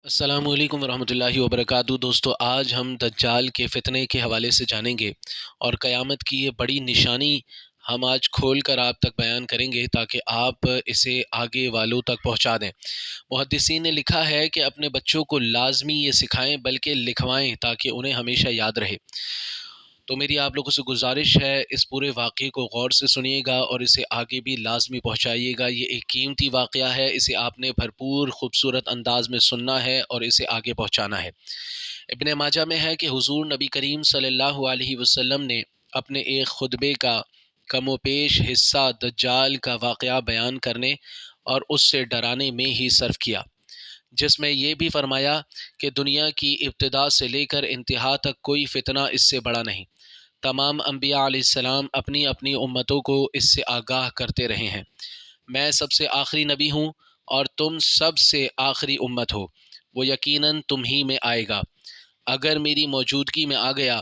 السلام علیکم ورحمۃ اللہ وبرکاتہ۔ دوستو، آج ہم دجال کے فتنے کے حوالے سے جانیں گے اور قیامت کی یہ بڑی نشانی ہم آج کھول کر آپ تک بیان کریں گے تاکہ آپ اسے آگے والوں تک پہنچا دیں۔ محدثین نے لکھا ہے کہ اپنے بچوں کو لازمی یہ سکھائیں بلکہ لکھوائیں تاکہ انہیں ہمیشہ یاد رہے۔ تو میری آپ لوگوں سے گزارش ہے، اس پورے واقعے کو غور سے سنیے گا اور اسے آگے بھی لازمی پہنچائیے گا۔ یہ ایک قیمتی واقعہ ہے، اسے آپ نے بھرپور خوبصورت انداز میں سننا ہے اور اسے آگے پہنچانا ہے۔ ابن ماجہ میں ہے کہ حضور نبی کریم صلی اللہ علیہ وسلم نے اپنے ایک خطبے کا کم و بیش حصہ دجال کا واقعہ بیان کرنے اور اس سے ڈرانے میں ہی صرف کیا، جس میں یہ بھی فرمایا کہ دنیا کی ابتدا سے لے کر انتہا تک کوئی فتنہ اس سے بڑا نہیں۔ تمام انبیاء علیہ السلام اپنی اپنی امتوں کو اس سے آگاہ کرتے رہے ہیں۔ میں سب سے آخری نبی ہوں اور تم سب سے آخری امت ہو، وہ یقیناً تم ہی میں آئے گا۔ اگر میری موجودگی میں آ گیا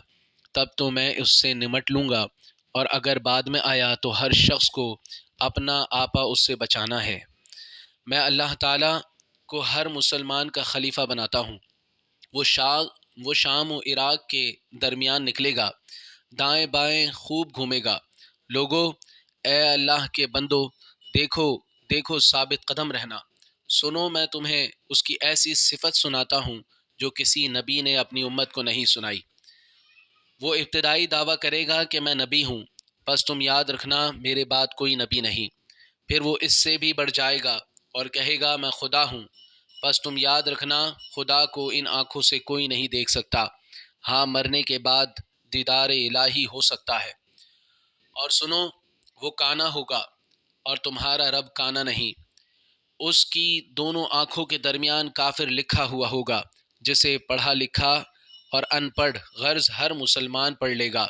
تب تو میں اس سے نمٹ لوں گا، اور اگر بعد میں آیا تو ہر شخص کو اپنا آپا اس سے بچانا ہے۔ میں اللہ تعالیٰ کو ہر مسلمان کا خلیفہ بناتا ہوں۔ وہ شام و عراق کے درمیان نکلے گا، دائیں بائیں خوب گھومے گا۔ لوگو، اے اللہ کے بندو، دیکھو دیکھو ثابت قدم رہنا۔ سنو، میں تمہیں اس کی ایسی صفت سناتا ہوں جو کسی نبی نے اپنی امت کو نہیں سنائی۔ وہ ابتدائی دعویٰ کرے گا کہ میں نبی ہوں، بس تم یاد رکھنا میرے بعد کوئی نبی نہیں۔ پھر وہ اس سے بھی بڑھ جائے گا اور کہے گا میں خدا ہوں، بس تم یاد رکھنا خدا کو ان آنکھوں سے کوئی نہیں دیکھ سکتا، ہاں مرنے کے بعد دیدار الہی ہو سکتا ہے۔ اور سنو، وہ کانا ہوگا اور تمہارا رب کانا نہیں۔ اس کی دونوں آنکھوں کے درمیان کافر لکھا ہوا ہوگا، جسے پڑھا لکھا اور ان پڑھ غرض ہر مسلمان پڑھ لے گا۔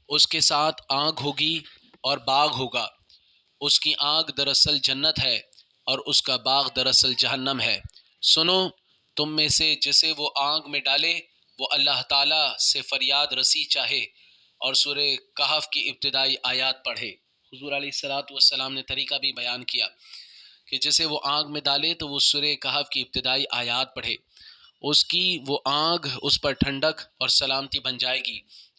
اس کے ساتھ آگ ہوگی اور باغ ہوگا۔ اس کی آگ دراصل جنت ہے اور اس کا باغ دراصل جہنم ہے۔ سنو، تم میں سے جسے وہ آگ میں ڈالے وہ اللہ تعالیٰ سے فریاد رسی چاہے اور سورہ کہف کی ابتدائی آیات پڑھے۔ حضور علیہ الصلوۃ والسلام نے طریقہ بھی بیان کیا کہ جسے وہ آگ میں ڈالے تو وہ سورہ کہف کی ابتدائی آیات پڑھے، اس کی وہ آگ اس پر ٹھنڈک اور سلامتی بن جائے گی،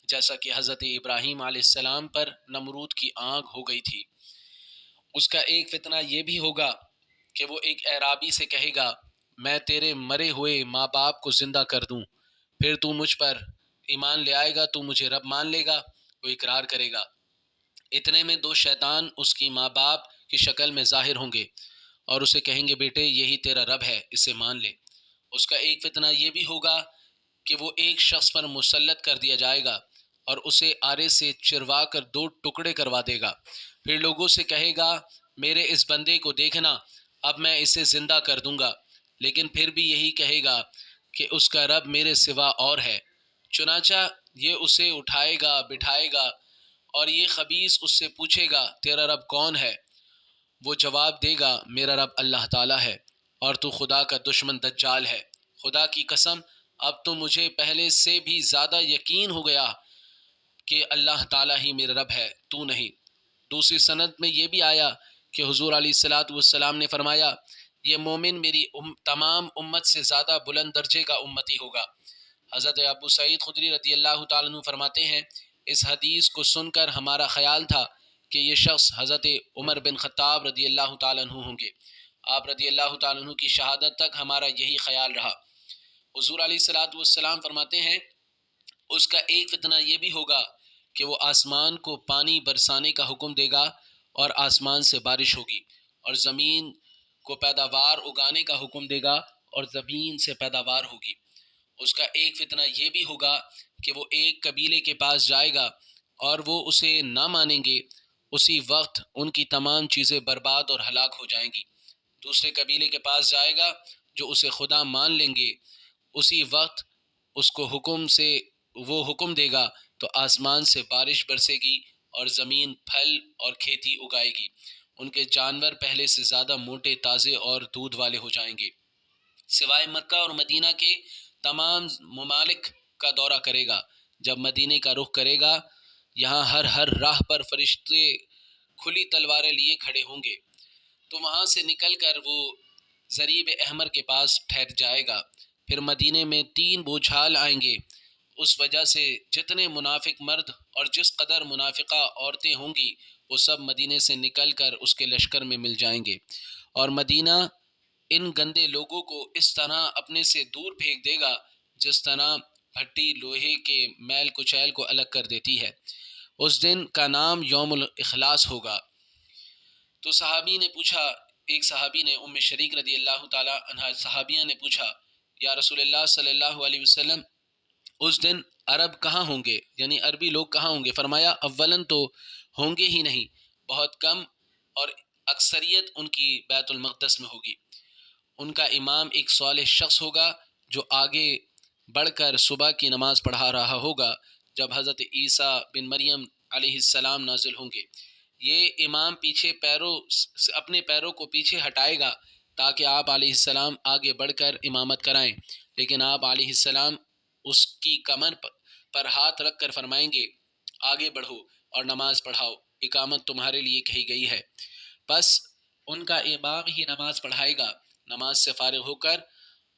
جیسا کہ حضرت ابراہیم علیہ السلام پر نمرود کی آگ ہو گئی تھی۔ اس کا ایک فتنہ یہ بھی ہوگا کہ وہ ایک اعرابی سے کہے گا میں تیرے مرے ہوئے ماں باپ کو زندہ کر دوں، پھر تو مجھ پر ایمان لے آئے گا، تو مجھے رب مان لے گا؟ وہ اقرار کرے گا۔ اتنے میں دو شیطان اس کی ماں باپ کی شکل میں ظاہر ہوں گے اور اسے کہیں گے بیٹے یہی تیرا رب ہے، اسے مان لے۔ اس کا ایک فتنہ یہ بھی ہوگا کہ وہ ایک شخص پر مسلط کر دیا جائے گا اور اسے آرے سے چروا کر دو ٹکڑے کروا دے گا، پھر لوگوں سے کہے گا میرے اس بندے کو دیکھنا، اب میں اسے زندہ کر دوں گا، لیکن پھر بھی یہی کہے گا کہ اس کا رب میرے سوا اور ہے۔ چنانچہ یہ اسے اٹھائے گا، بٹھائے گا اور یہ خبیث اس سے پوچھے گا تیرا رب کون ہے؟ وہ جواب دے گا میرا رب اللہ تعالیٰ ہے اور تو خدا کا دشمن دجال ہے۔ خدا کی قسم، اب تو مجھے پہلے سے بھی زیادہ یقین ہو گیا کہ اللہ تعالیٰ ہی میرا رب ہے، تو نہیں۔ دوسری سند میں یہ بھی آیا کہ حضور علیہ الصلوۃ والسلام نے فرمایا یہ مومن میری تمام امت سے زیادہ بلند درجے کا امتی ہوگا۔ حضرت ابو سعید خدری رضی اللہ تعالیٰ عنہ فرماتے ہیں اس حدیث کو سن کر ہمارا خیال تھا کہ یہ شخص حضرت عمر بن خطاب رضی اللہ تعالیٰ عنہ ہوں گے۔ آپ رضی اللہ تعالیٰ عنہ کی شہادت تک ہمارا یہی خیال رہا۔ حضور علیہ الصلوۃ والسلام فرماتے ہیں اس کا ایک فتنہ یہ بھی ہوگا کہ وہ آسمان کو پانی برسانے کا حکم دے گا اور آسمان سے بارش ہوگی، اور زمین کو پیداوار اگانے کا حکم دے گا اور زمین سے پیداوار ہوگی۔ اس کا ایک فتنہ یہ بھی ہوگا کہ وہ ایک قبیلے کے پاس جائے گا اور وہ اسے نہ مانیں گے، اسی وقت ان کی تمام چیزیں برباد اور ہلاک ہو جائیں گی۔ دوسرے قبیلے کے پاس جائے گا جو اسے خدا مان لیں گے، اسی وقت اس کو وہ حکم دے گا تو آسمان سے بارش برسے گی اور زمین پھل اور کھیتی اگائے گی، ان کے جانور پہلے سے زیادہ موٹے، تازے اور دودھ والے ہو جائیں گے۔ سوائے مکہ اور مدینہ کے تمام ممالک کا دورہ کرے گا۔ جب مدینے کا رخ کرے گا یہاں ہر راہ پر فرشتے کھلی تلواریں لیے کھڑے ہوں گے، تو وہاں سے نکل کر وہ ضریب احمر کے پاس ٹھہر جائے گا۔ پھر مدینے میں 3 بوجھال آئیں گے، اس وجہ سے جتنے منافق مرد اور جس قدر منافقہ عورتیں ہوں گی وہ سب مدینے سے نکل کر اس کے لشکر میں مل جائیں گے، اور مدینہ ان گندے لوگوں کو اس طرح اپنے سے دور پھینک دے گا جس طرح بھٹی لوہے کے میل کچیل کو الگ کر دیتی ہے۔ اس دن کا نام یوم الاخلاص ہوگا۔ تو صحابی نے پوچھا، ایک صحابی نے، ام شریک رضی اللہ تعالی عنہ صحابیہ نے پوچھا، یا رسول اللہ صلی اللہ علیہ وسلم، اس دن عرب کہاں ہوں گے، یعنی عربی لوگ کہاں ہوں گے؟ فرمایا اولاً تو ہوں گے ہی نہیں، بہت کم، اور اکثریت ان کی بیت المقدس میں ہوگی۔ ان کا امام ایک صالح شخص ہوگا جو آگے بڑھ کر صبح کی نماز پڑھا رہا ہوگا جب حضرت عیسیٰ بن مریم علیہ السلام نازل ہوں گے۔ یہ امام پیچھے اپنے پیروں کو پیچھے ہٹائے گا تاکہ آپ علیہ السلام آگے بڑھ کر امامت کرائیں، لیکن آپ علیہ السلام اس کی کمر پر ہاتھ رکھ کر فرمائیں گے، آگے بڑھو اور نماز پڑھاؤ، اقامت تمہارے لیے کہی گئی ہے۔ بس ان کا امام ہی نماز پڑھائے گا۔ نماز سے فارغ ہو کر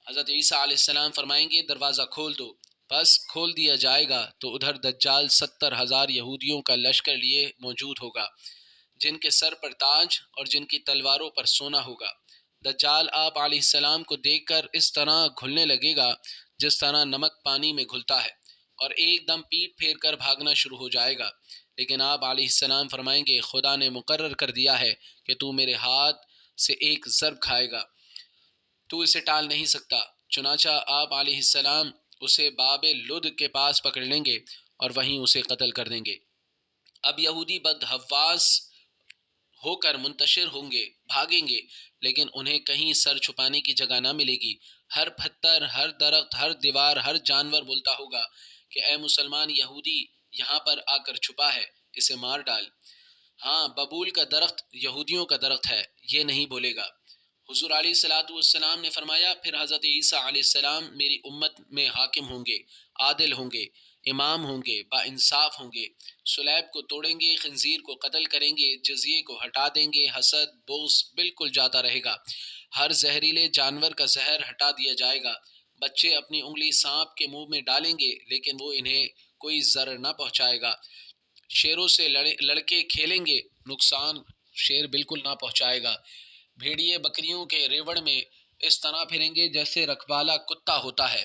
حضرت عیسیٰ علیہ السلام فرمائیں گے دروازہ کھول دو، بس کھول دیا جائے گا تو ادھر دجال 70,000 یہودیوں کا لشکر لیے موجود ہوگا، جن کے سر پر تاج اور جن کی تلواروں پر سونا ہوگا۔ دجال آپ علیہ السلام کو دیکھ کر اس طرح گھلنے لگے گا جس طرح نمک پانی میں گھلتا ہے، اور ایک دم پیٹ پھیر کر بھاگنا شروع ہو جائے گا، لیکن آپ علیہ السلام فرمائیں گے خدا نے مقرر کر دیا ہے کہ تو میرے ہاتھ سے ایک ضرب کھائے گا، تو اسے ٹال نہیں سکتا۔ چنانچہ آپ علیہ السلام اسے باب لد کے پاس پکڑ لیں گے اور وہیں اسے قتل کر دیں گے۔ اب یہودی بدحواس ہو کر منتشر ہوں گے، بھاگیں گے، لیکن انہیں کہیں سر چھپانے کی جگہ نہ ملے گی۔ ہر پتھر، ہر درخت، ہر دیوار، ہر جانور بولتا ہوگا کہ اے مسلمان یہودی یہاں پر آ کر چھپا ہے، اسے مار ڈال۔ ہاں، ببول کا درخت یہودیوں کا درخت ہے، یہ نہیں بولے گا۔ حضور علیہ السلام نے فرمایا، پھر حضرت عیسیٰ علیہ السلام میری امت میں حاکم ہوں گے، عادل ہوں گے، امام ہوں گے، با انصاف ہوں گے، سلیب کو توڑیں گے، خنزیر کو قتل کریں گے، جزیے کو ہٹا دیں گے، حسد بغض بالکل جاتا رہے گا، ہر زہریلے جانور کا زہر ہٹا دیا جائے گا، بچے اپنی انگلی سانپ کے منہ میں ڈالیں گے لیکن وہ انہیں کوئی ضرر نہ پہنچائے گا، شیروں سے لڑکے کھیلیں گے، نقصان شیر بالکل نہ پہنچائے گا، بھیڑیے بکریوں کے ریوڑ میں اس طرح پھریں گے جیسے رکھوالا کتا ہوتا ہے،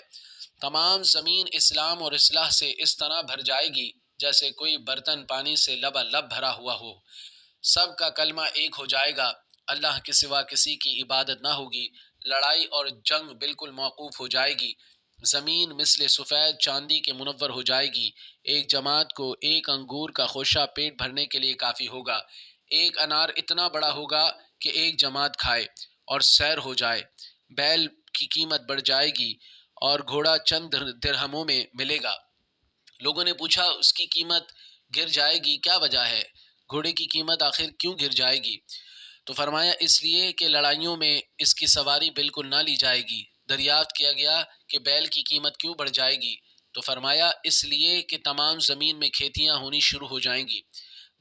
تمام زمین اسلام اور اصلاح سے اس طرح بھر جائے گی جیسے کوئی برتن پانی سے لبالب بھرا ہوا ہو، سب کا کلمہ ایک ہو جائے گا، اللہ کے سوا کسی کی عبادت نہ ہوگی، لڑائی اور جنگ بالکل موقوف ہو جائے گی، زمین مثل سفید چاندی کے منور ہو جائے گی، ایک جماعت کو ایک انگور کا خوشہ پیٹ بھرنے کے لیے کافی ہوگا، ایک انار اتنا بڑا ہوگا کہ ایک جماعت کھائے اور سیر ہو جائے، بیل کی قیمت بڑھ جائے گی اور گھوڑا چند درہموں میں ملے گا۔ لوگوں نے پوچھا اس کی قیمت گر جائے گی، کیا وجہ ہے؟ گھوڑے کی قیمت آخر کیوں گر جائے گی؟ تو فرمایا اس لیے کہ لڑائیوں میں اس کی سواری بالکل نہ لی جائے گی۔ دریافت کیا گیا کہ بیل کی قیمت کیوں بڑھ جائے گی؟ تو فرمایا اس لیے کہ تمام زمین میں کھیتیاں ہونی شروع ہو جائیں گی۔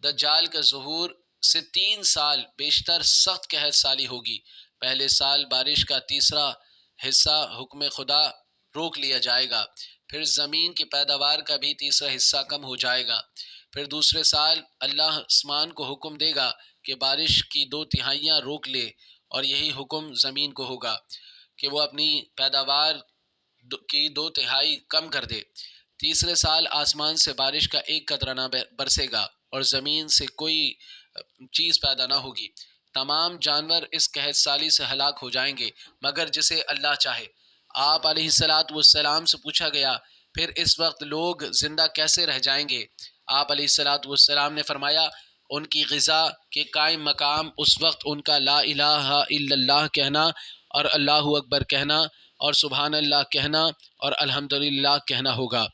دجال کا ظہور سے 3 سال بیشتر سخت قحط سالی ہوگی۔ پہلے سال بارش کا تیسرا حصہ حکم خدا روک لیا جائے گا، پھر زمین کی پیداوار کا بھی تیسرا حصہ کم ہو جائے گا، پھر دوسرے سال اللہ آسمان کو حکم دے گا کہ بارش کی 2/3 روک لے، اور یہی حکم زمین کو ہوگا کہ وہ اپنی پیداوار کی 2/3 کم کر دے۔ تیسرے سال آسمان سے بارش کا 1 قطرہ نہ برسے گا اور زمین سے کوئی چیز پیدا نہ ہوگی، تمام جانور اس قحط سالی سے ہلاک ہو جائیں گے مگر جسے اللہ چاہے۔ آپ علیہ السلام سے پوچھا گیا پھر اس وقت لوگ زندہ کیسے رہ جائیں گے؟ آپ علیہ السلام نے فرمایا ان کی غذا کے قائم مقام اس وقت ان کا لا الہ الا اللہ کہنا اور اللہ اکبر کہنا اور سبحان اللہ کہنا اور الحمدللہ کہنا ہوگا۔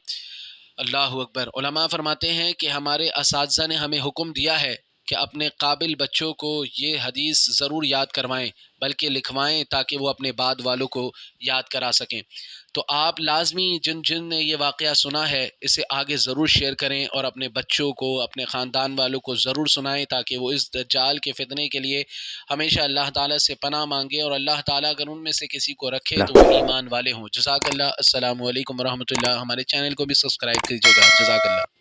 اللہ اکبر۔ علماء فرماتے ہیں کہ ہمارے اساتذہ نے ہمیں حکم دیا ہے کہ اپنے قابل بچوں کو یہ حدیث ضرور یاد کروائیں، بلکہ لکھوائیں تاکہ وہ اپنے بعد والوں کو یاد کرا سکیں۔ تو آپ لازمی جن نے یہ واقعہ سنا ہے اسے آگے ضرور شیئر کریں اور اپنے بچوں کو، اپنے خاندان والوں کو ضرور سنائیں تاکہ وہ اس دجال کے فتنے کے لیے ہمیشہ اللہ تعالیٰ سے پناہ مانگیں، اور اللہ تعالیٰ اگر ان میں سے کسی کو رکھے تو وہ ایمان والے ہوں۔ جزاک اللہ۔ السلام علیکم ورحمۃ اللہ۔ ہمارے چینل کو بھی سبسکرائب کیجیے گا۔ جزاک اللہ۔